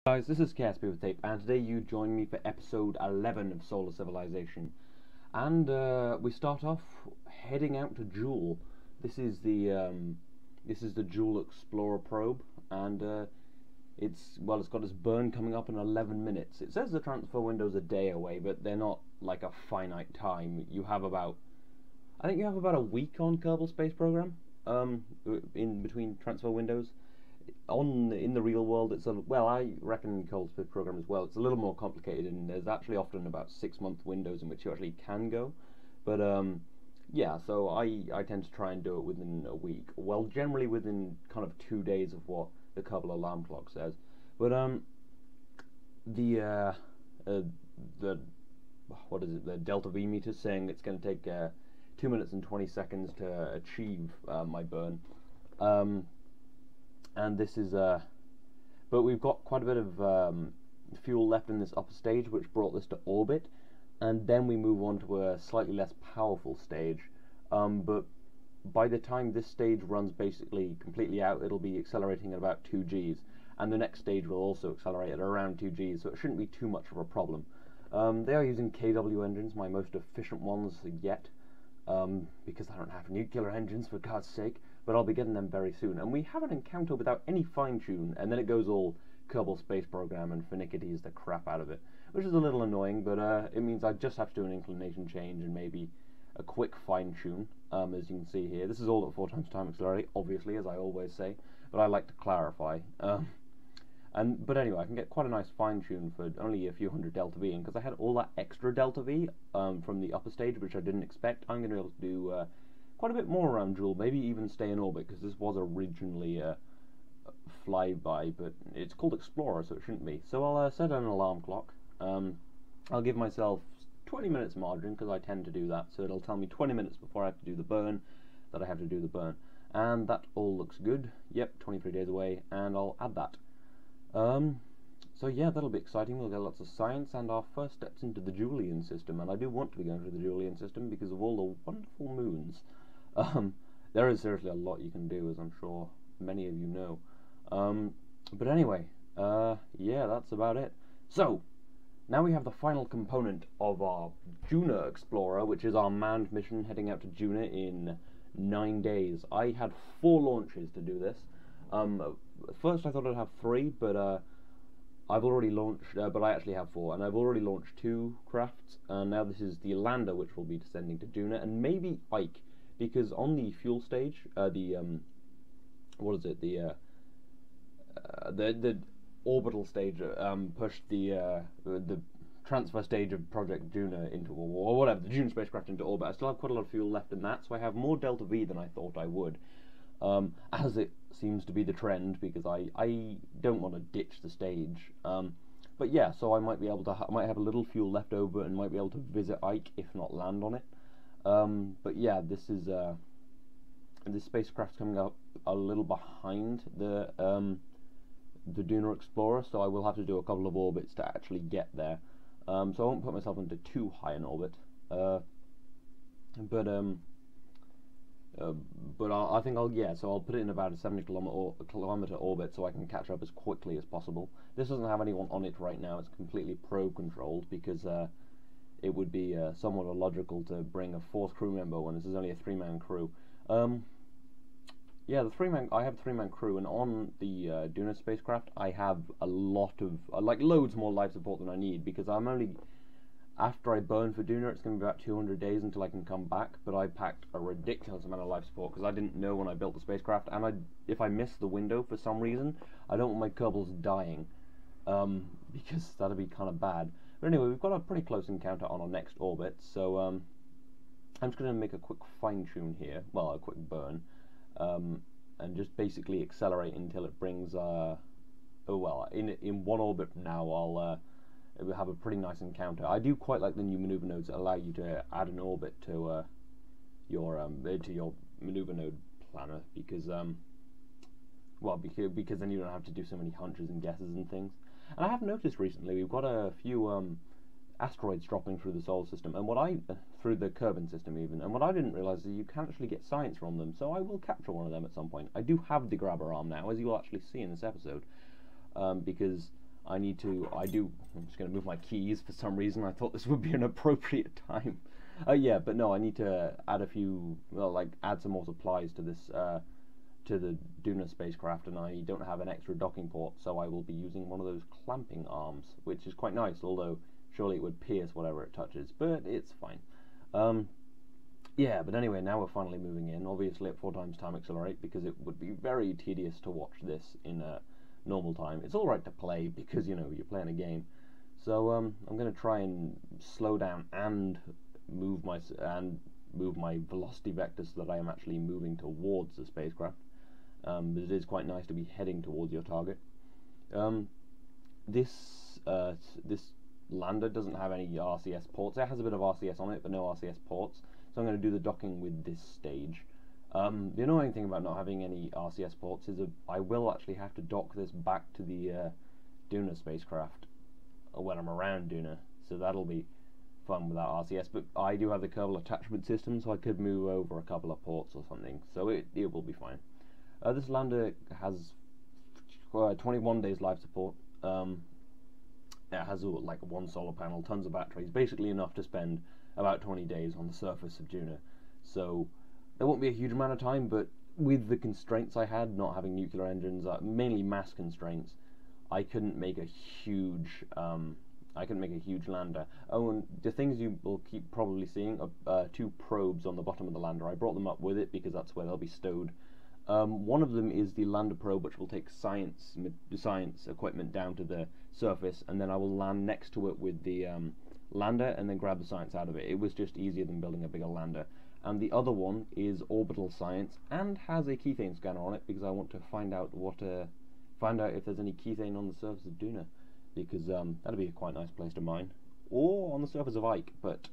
Guys, this is Chaos with Tape, and today you join me for episode 11 of Solar Civilization. And we start off heading out to Jool. This is the Jool Explorer probe, and it's got its burn coming up in 11 minutes. It says the transfer window's a day away, but they're not like a finite time. I think you have about a week on Kerbal space program, in between transfer windows. In the real world, I reckon in Kerbal space program as well, it's a little more complicated, and there's actually often about 6-month windows in which you actually can go. But yeah, so I tend to try and do it within a week. Well, generally within kind of 2 days of what the Kerbal alarm clock says. But the what is it? The delta V meter saying it's going to take 2 minutes and 20 seconds to achieve my burn. And this is but we've got quite a bit of fuel left in this upper stage, which brought this to orbit, and then we move on to a slightly less powerful stage. But by the time this stage runs basically completely out, it'll be accelerating at about 2 Gs, and the next stage will also accelerate at around 2 Gs, so it shouldn't be too much of a problem. They are using KW engines, my most efficient ones yet, because I don't have nuclear engines, for God's sake. But I'll be getting them very soon. And we have an encounter without any fine-tune, and then it goes all Kerbal space program and finickities the crap out of it, which is a little annoying, but it means I just have to do an inclination change and maybe a quick fine-tune, as you can see here. This is all at 4 times time accelerate, obviously, as I always say, but I like to clarify. But anyway, I can get quite a nice fine-tune for only a few hundred delta V, and because I had all that extra delta V from the upper stage, which I didn't expect, I'm going to be able to do quite a bit more around Jool, maybe even stay in orbit, because this was originally a flyby, but it's called Explorer, so it shouldn't be. So I'll set an alarm clock. I'll give myself 20 minutes margin, because I tend to do that, so it'll tell me 20 minutes before I have to do the burn, that I have to do the burn. And that all looks good. Yep, 23 days away, and I'll add that. So yeah, that'll be exciting. We'll get lots of science and our first steps into the Julian system, and I do want to be going to the Julian system because of all the wonderful moons. There is seriously a lot you can do, as I'm sure many of you know. But anyway, yeah, that's about it. So, now we have the final component of our Duna Explorer, which is our manned mission heading out to Duna in 9 days. I had 4 launches to do this. First I thought I'd have 3, but I've already launched, but I actually have 4, and I've already launched 2 crafts, and now this is the lander, which will be descending to Duna, and maybe Ike, because on the fuel stage, what is it, the orbital stage pushed the transfer stage of Project Duna into, or whatever, the Duna spacecraft into orbit. I still have quite a lot of fuel left in that, so I have more delta V than I thought I would, as it seems to be the trend, because I don't want to ditch the stage. But yeah, so I might be able to might have a little fuel left over and might be able to visit Ike, if not land on it. But yeah, this spacecraft's coming up a little behind the Duna Explorer, so I will have to do a couple of orbits to actually get there. So I won't put myself into too high an orbit. But I think I'll put it in about a 70-kilometer orbit so I can catch up as quickly as possible. This doesn't have anyone on it right now. It's completely probe controlled, because it would be somewhat illogical to bring a 4th crew member when this is only a 3-man crew. Yeah, I have a 3-man crew, and on the Duna spacecraft I have a lot of, loads more life support than I need, because I'm only, after I burn for Duna, it's going to be about 200 days until I can come back, but I packed a ridiculous amount of life support, because I didn't know when I built the spacecraft, and if I miss the window for some reason, I don't want my Kerbals dying, because that'd be kind of bad. But anyway, we've got a pretty close encounter on our next orbit, so I'm just going to make a quick fine-tune here, well, a quick burn, and just basically accelerate until it brings, in one orbit now, it will have a pretty nice encounter. I do quite like the new maneuver nodes that allow you to add an orbit to your maneuver node planner, because because then you don't have to do so many hunches and guesses and things. And I have noticed recently we've got a few asteroids dropping through the solar system, and through the Kerbal system even, and what I didn't realise is you can actually get science from them, so I will capture one of them at some point. I do have the grabber arm now, as you will actually see in this episode, because I'm just going to move my keys for some reason. I thought this would be an appropriate time. Yeah, but no, I need to add a few, well, like add some more supplies to this, to the Duna spacecraft, and I don't have an extra docking port, so I will be using one of those clamping arms, which is quite nice, although surely it would pierce whatever it touches, but it's fine. Yeah, but anyway, now we're finally moving in, obviously at 4 times time accelerate, because it would be very tedious to watch this in a normal time. It's alright to play, because, you know, you're playing a game. So, I'm going to try and slow down and move my velocity vector so that I am actually moving towards the spacecraft. But it is quite nice to be heading towards your target. This lander doesn't have any RCS ports. It has a bit of RCS on it, but no RCS ports. So I'm going to do the docking with this stage. The annoying thing about not having any RCS ports is I will actually have to dock this back to the Duna spacecraft when I'm around Duna. So that'll be fun without RCS. But I do have the Kerbal attachment system, so I could move over a couple of ports or something. So it will be fine. This lander has 21 days life support. It has like one solar panel, tons of batteries, basically enough to spend about 20 days on the surface of Duna. So there won't be a huge amount of time, but with the constraints I had, not having nuclear engines, mainly mass constraints, I couldn't make a huge lander. Oh, and the things you will keep probably seeing are 2 probes on the bottom of the lander. I brought them up with it because that's where they'll be stowed. One of them is the lander probe, which will take science equipment down to the surface, and then I will land next to it with the lander and then grab the science out of it. It was just easier than building a bigger lander. And the other one is orbital science and has a kethane scanner on it because I want to find out if there's any kethane on the surface of Duna, because that'd be a quite nice place to mine, or on the surface of Ike, but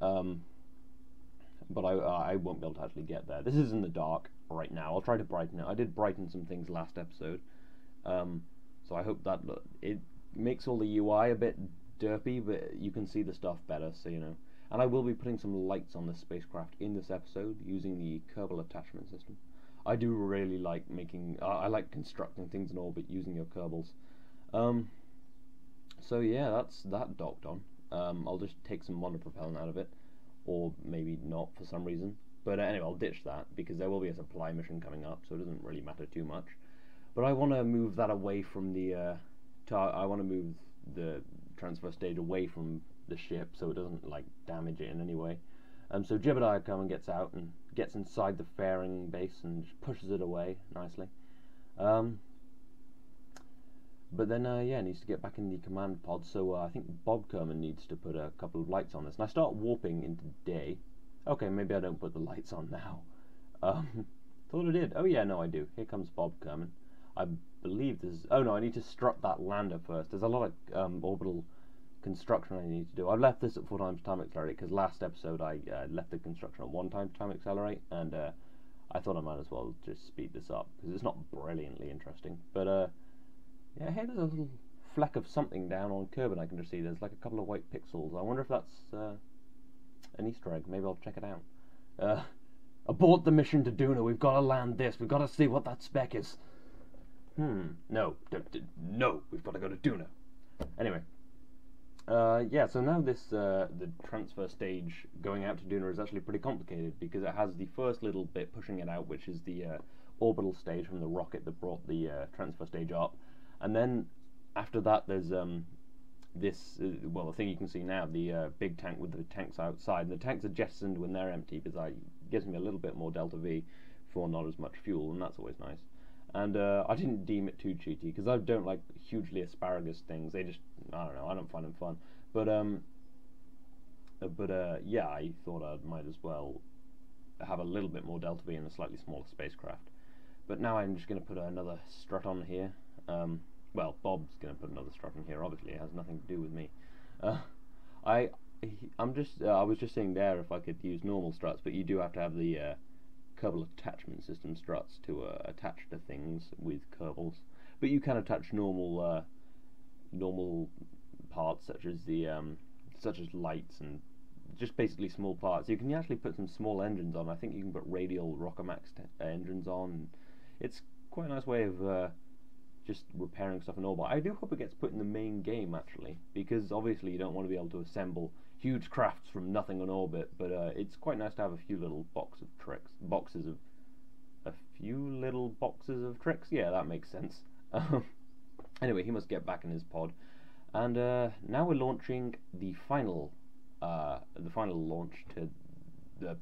I won't be able to actually get there. This is in the dark right now. I'll try to brighten it. I did brighten some things last episode, so I hope that it makes all the UI a bit derpy, but you can see the stuff better, so you know. And I will be putting some lights on this spacecraft in this episode using the Kerbal attachment system. I do really like I like constructing things in orbit using your Kerbals. So yeah, that's that docked on. I'll just take some monopropellant out of it, or maybe not for some reason. But anyway, I'll ditch that because there will be a supply mission coming up, so it doesn't really matter too much. But I want to move that away from the I want to move the transfer stage away from the ship so it doesn't like damage it in any way. So Jebediah comes and gets out and gets inside the fairing base and just pushes it away nicely. But then yeah, needs to get back in the command pod, so I think Bob Kerman needs to put a couple of lights on this. And I start warping into day. Okay, maybe I don't put the lights on now. Thought I did. Oh yeah, no I do. Here comes Bob Kerman. I believe this is... Oh no, I need to strut that lander first. There's a lot of orbital construction I need to do. I've left this at 4 times time accelerate because last episode I left the construction at 1 time time accelerate, and I thought I might as well just speed this up because it's not brilliantly interesting. But yeah, hey, there's a little fleck of something down on Kerbal I can just see. There's like a couple of white pixels. I wonder if that's an Easter egg. Maybe I'll check it out. Abort the mission to Duna. We've got to land this. We've got to see what that spec is. No, we've got to go to Duna. Anyway, yeah, so now this, the transfer stage going out to Duna is actually pretty complicated because it has the first little bit pushing it out, which is the orbital stage from the rocket that brought the transfer stage up. And then after that there's this, well, the thing you can see now, the big tank with the tanks outside. And the tanks are jettisoned when they're empty because it gives me a little bit more delta V for not as much fuel, and that's always nice. And I didn't deem it too cheaty because I don't like hugely asparagus things. They just, I don't know, I don't find them fun. But yeah, I thought I might as well have a little bit more delta V in a slightly smaller spacecraft. But now I'm just going to put another strut on here. Well, Bob's going to put another strut on here. Obviously, it has nothing to do with me. I was just saying there if I could use normal struts, but you do have to have the Kerbal attachment system struts to attach to things with Kerbals. But you can attach normal parts such as lights and just basically small parts. You can actually put some small engines on. I think you can put radial Rockomax engines on. It's quite a nice way of just repairing stuff in orbit. I do hope it gets put in the main game, actually, because obviously you don't want to be able to assemble huge crafts from nothing on orbit, but it's quite nice to have a few little boxes of tricks. Yeah, that makes sense. Anyway, he must get back in his pod, and now we're launching the final launch to the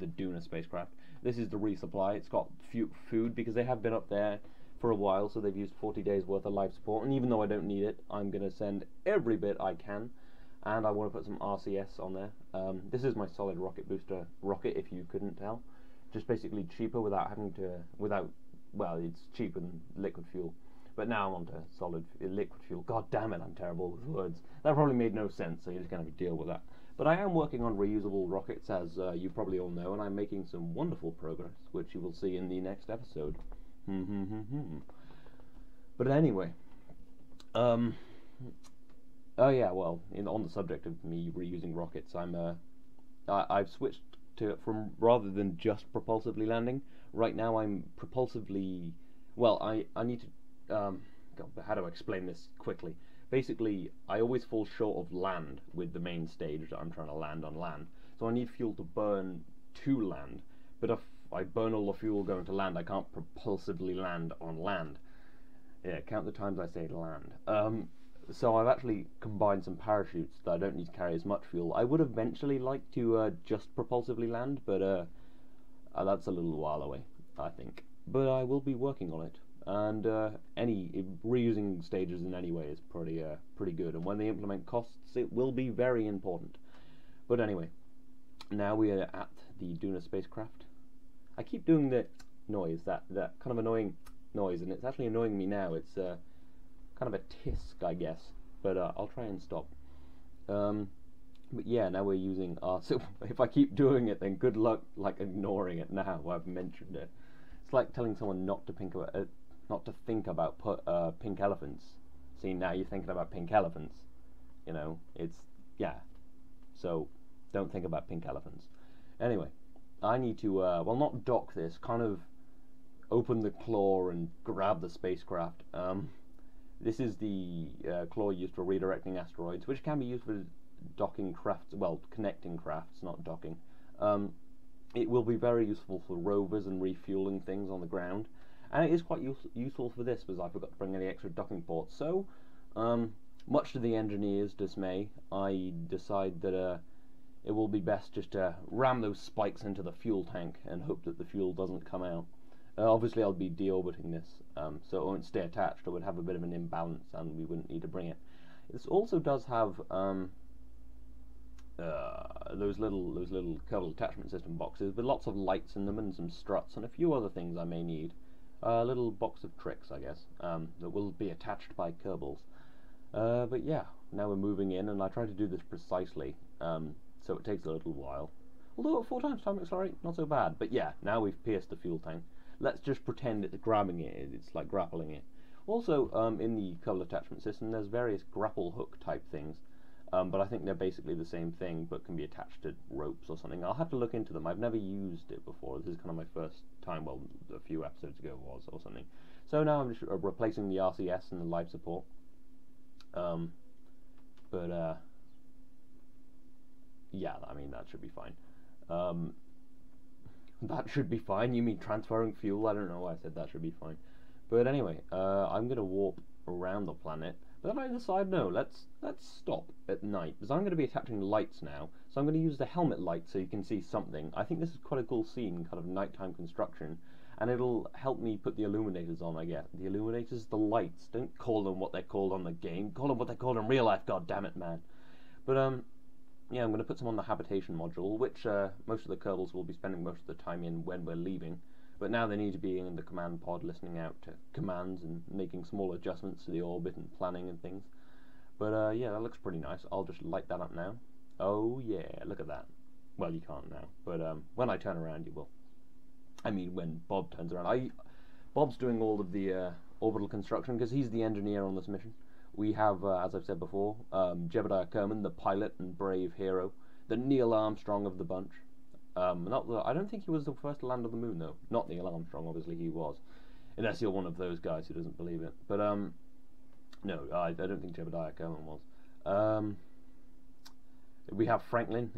Duna spacecraft. This is the resupply. It's got food because they have been up there for a while, so they've used 40 days worth of life support, and even though I don't need it, I'm going to send every bit I can, and I want to put some RCS on there. This is my solid rocket booster rocket, if you couldn't tell. Just basically cheaper well, it's cheaper than liquid fuel. But now I'm onto solid liquid fuel. God damn it, I'm terrible with words. That probably made no sense, so you're just going to deal with that. But I am working on reusable rockets, as you probably all know, and I'm making some wonderful progress, which you will see in the next episode. But anyway, oh yeah, well, on the subject of me reusing rockets, I've switched from rather than just propulsively landing. Right now, I'm propulsively. Well, I need to. God, how do I explain this quickly? Basically, I always fall short of land with the main stage that I'm trying to land on land. So I need fuel to burn to land. But if I burn all the fuel going to land, I can't propulsively land on land. Yeah, count the times I say land. So I've actually combined some parachutes that I don't need to carry as much fuel. I would eventually like to just propulsively land, but that's a little while away, I think. But I will be working on it. And reusing stages in any way is pretty good. And when they implement costs, it will be very important. But anyway, now we are at the Duna spacecraft. I keep doing the noise, that kind of annoying noise, and it's actually annoying me now. It's kind of a tisk, I guess. But I'll try and stop. But yeah, now we're using our. So if I keep doing it, then good luck ignoring it now. I've mentioned it. It's like telling someone not to think about pink elephants. See, now you're thinking about pink elephants. You know, so don't think about pink elephants. Anyway, I need to, not dock this, kind of open the claw and grab the spacecraft. This is the claw used for redirecting asteroids, which can be used for docking crafts, connecting crafts, not docking. It will be very useful for rovers and refueling things on the ground. And it is quite useful for this, because I forgot to bring any extra docking ports. So, much to the engineer's dismay, I decide that it will be best just to ram those spikes into the fuel tank and hope that the fuel doesn't come out. Obviously, I'll be deorbiting this, so it won't stay attached. It would have a bit of an imbalance, and we wouldn't need to bring it. This also does have those little Kerbal attachment system boxes with lots of lights in them and some struts and a few other things I may need. A little box of tricks, I guess, that will be attached by Kerbals. But yeah, now we're moving in, and I try to do this precisely, so it takes a little while. Although at 4 times time accelerate, not so bad. But yeah, now we've pierced the fuel tank. Let's just pretend it's grabbing it, it's like grappling it. Also, in the Kerbal attachment system, there's various grapple hook type things, but I think they're basically the same thing, but can be attached to ropes or something. I'll have to look into them. I've never used it before. This is kind of my first time, well, a few episodes ago was, or something. So now I'm just replacing the RCS and the life support. Yeah, I mean, that should be fine. That should be fine? You mean transferring fuel? I don't know why I said that should be fine. But anyway, I'm going to warp around the planet. But then I decide, no, let's stop at night, because I'm going to be attaching lights now. So I'm going to use the helmet light so you can see something. I think this is quite a cool scene, kind of nighttime construction. And it'll help me put the illuminators on, I guess. The illuminators, the lights. Don't call them what they're called on the game. Call them what they're called in real life, god damn it, man. But, yeah, I'm going to put some on the habitation module, which most of the Kerbals will be spending most of the time in when we're leaving. But now they need to be in the command pod listening out to commands and making small adjustments to the orbit and planning and things. But yeah, that looks pretty nice. I'll just light that up now. Oh yeah, look at that. Well, you can't now, but when I turn around you will. I mean, when Bob turns around. Bob's doing all of the orbital construction because he's the engineer on this mission. We have, as I've said before, Jebediah Kerman, the pilot and brave hero, the Neil Armstrong of the bunch. I don't think he was the first to land on the moon, though. Not Neil Armstrong, obviously he was. unless you're one of those guys who doesn't believe it. But no, I don't think Jebediah Kerbal was. We have Franklin.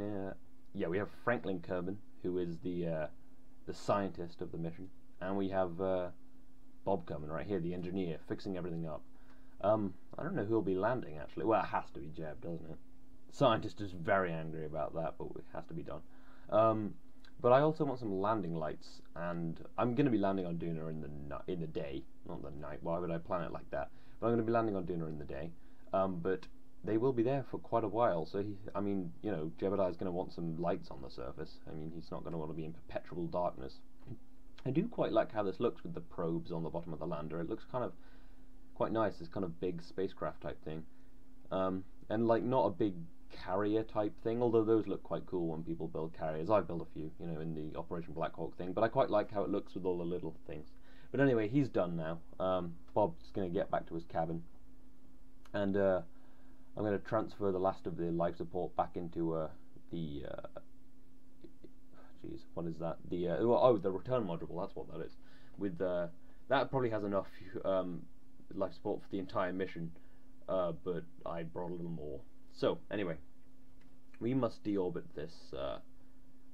Yeah, we have Franklin Kerbal, who is the scientist of the mission, and we have Bob Kerbal right here, the engineer, fixing everything up. I don't know who'll be landing actually. Well, it has to be Jeb, doesn't it? Scientist is very angry about that, but it has to be done. But I also want some landing lights, and I'm going to be landing on Duna in the day, not the night. Why would I plan it like that? But I'm going to be landing on Duna in the day. But they will be there for quite a while, so I mean, you know, Jebediah's going to want some lights on the surface. I mean, he's not going to want to be in perpetual darkness. I do quite like how this looks with the probes on the bottom of the lander. It looks kind of quite nice, this kind of big spacecraft type thing. And like not a big carrier type thing, although those look quite cool when people build carriers. I've built a few, you know, in the Operation Black Hawk thing, but I quite like how it looks with all the little things. But anyway, he's done now. Bob's going to get back to his cabin, and I'm going to transfer the last of the life support back into the geez, what is that? The the return module. That's what that is. With that probably has enough life support for the entire mission, but I brought a little more. So anyway, we must deorbit this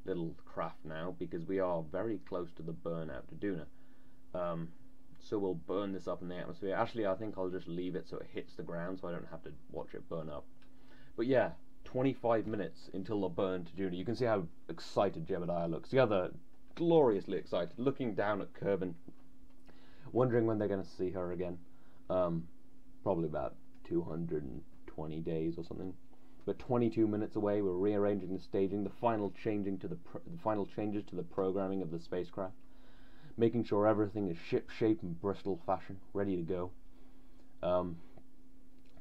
little craft now, because we are very close to the burn out to Duna. So we'll burn this up in the atmosphere. Actually, I think I'll just leave it so it hits the ground, so I don't have to watch it burn up. But yeah, 25 minutes until the burn to Duna. You can see how excited Jebediah looks. The other gloriously excited, looking down at Kerbal, wondering when they're going to see her again. Probably about 220 days or something. But 22 minutes away, we're rearranging the staging, the final changes to the programming of the spacecraft, making sure everything is ship shape and Bristol fashion, ready to go.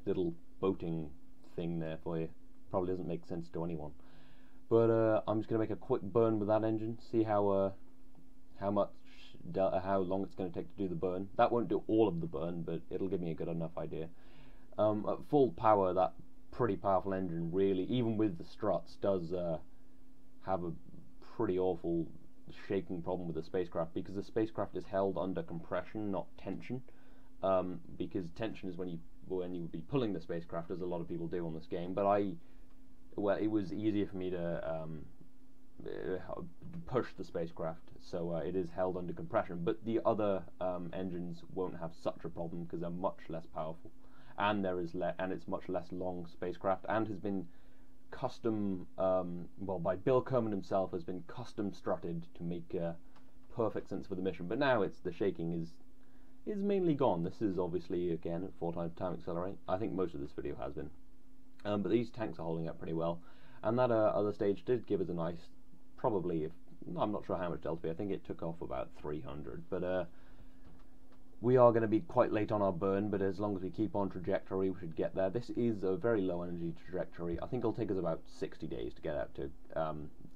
Little boating thing there for you. Probably doesn't make sense to anyone. But I'm just going to make a quick burn with that engine, see how long it's going to take to do the burn. That won't do all of the burn, but it'll give me a good enough idea. At full power, that pretty powerful engine really, even with the struts, does have a pretty awful shaking problem with the spacecraft, because the spacecraft is held under compression, not tension. Because tension is when you would be pulling the spacecraft, as a lot of people do on this game. But it was easier for me to push the spacecraft, so it is held under compression. But the other engines won't have such a problem because they're much less powerful, and it's much less long spacecraft, and has been custom, by Bill Kerbal himself, has been custom strutted to make perfect sense for the mission. But now the shaking is mainly gone. This is obviously again at 4 times time accelerate. I think most of this video has been, but these tanks are holding up pretty well. And that other stage did give us a nice, probably, I'm not sure how much Delta V. I think it took off about 300. But we are going to be quite late on our burn, but as long as we keep on trajectory, we should get there. This is a very low energy trajectory. I think it'll take us about 60 days to get out to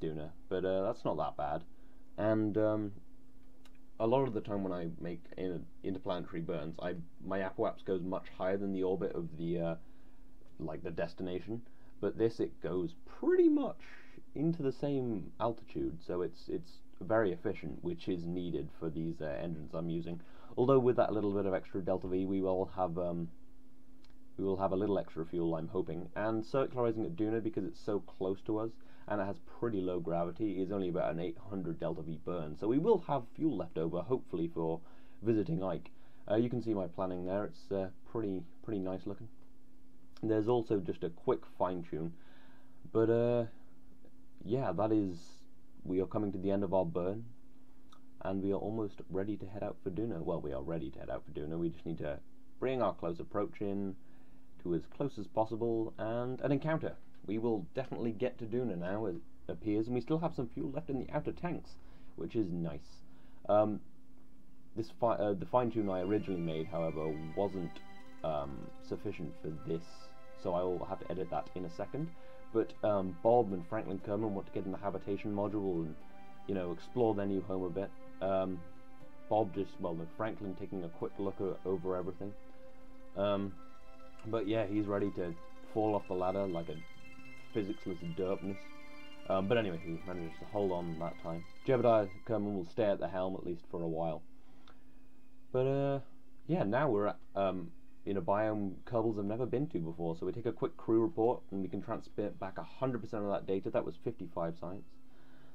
Duna, but that's not that bad. And a lot of the time when I make interplanetary burns, my apoapse goes much higher than the orbit of the the destination. But this, it goes pretty much into the same altitude, so it's very efficient, which is needed for these engines I'm using. Although with that little bit of extra Delta V, we will have a little extra fuel, I'm hoping. And circularizing at Duna, because it's so close to us and it has pretty low gravity, is only about an 800 Delta V burn. So we will have fuel left over, hopefully, for visiting Ike. You can see my planning there. It's pretty nice looking. There's also just a quick fine-tune, but yeah, we are coming to the end of our burn, and we are almost ready to head out for Duna. Well, we are ready to head out for Duna. We just need to bring our close approach in to as close as possible, and an encounter. We will definitely get to Duna now, it appears, and we still have some fuel left in the outer tanks, which is nice. The fine-tune I originally made, however, wasn't sufficient for this, so I will have to edit that in a second. But Bob and Franklin Kerbal want to get in the habitation module and, you know, explore their new home a bit. Franklin taking a quick look over everything. But yeah, he's ready to fall off the ladder like a physics-less derpness. But anyway, he manages to hold on that time. Jebediah Kerbal will stay at the helm, at least for a while. But yeah, now we're at in a biome Kerbals have never been to before. So we take a quick crew report and we can transmit back 100% of that data. That was 55 science.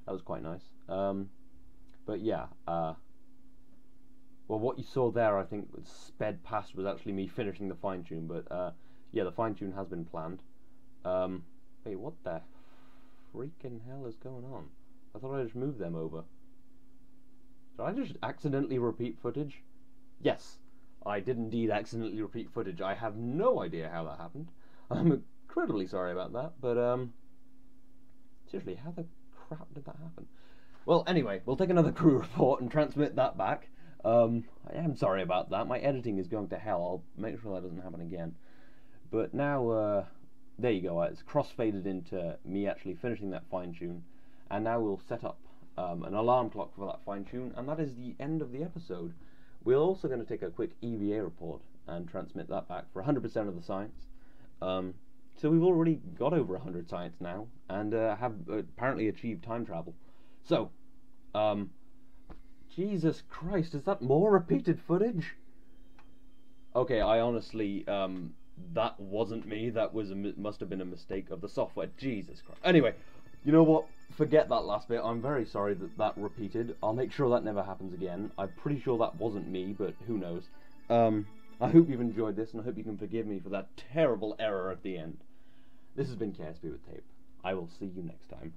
That was quite nice. But yeah, well, what you saw there, I think, sped past was actually me finishing the fine tune. But yeah, the fine tune has been planned. Wait, what the freaking hell is going on? I thought I just moved them over. Did I just accidentally repeat footage? Yes, I did indeed accidentally repeat footage. I have no idea how that happened. I'm incredibly sorry about that, but seriously, how the crap did that happen? Well, anyway, we'll take another crew report and transmit that back. I am sorry about that. My editing is going to hell. I'll make sure that doesn't happen again. But now, there you go. It's cross-faded into me actually finishing that fine-tune. And now we'll set up an alarm clock for that fine-tune, and that is the end of the episode. We're also going to take a quick EVA report and transmit that back for 100% of the science. So we've already got over 100 science now, and have apparently achieved time travel. So, Jesus Christ, is that more repeated footage? Okay, I honestly, that wasn't me. That was must have been a mistake of the software. Jesus Christ. Anyway, you know what? Forget that last bit. I'm very sorry that that repeated. I'll make sure that never happens again. I'm pretty sure that wasn't me, but who knows. I hope you've enjoyed this, and I hope you can forgive me for that terrible error at the end. This has been KSP with Tape. I will see you next time.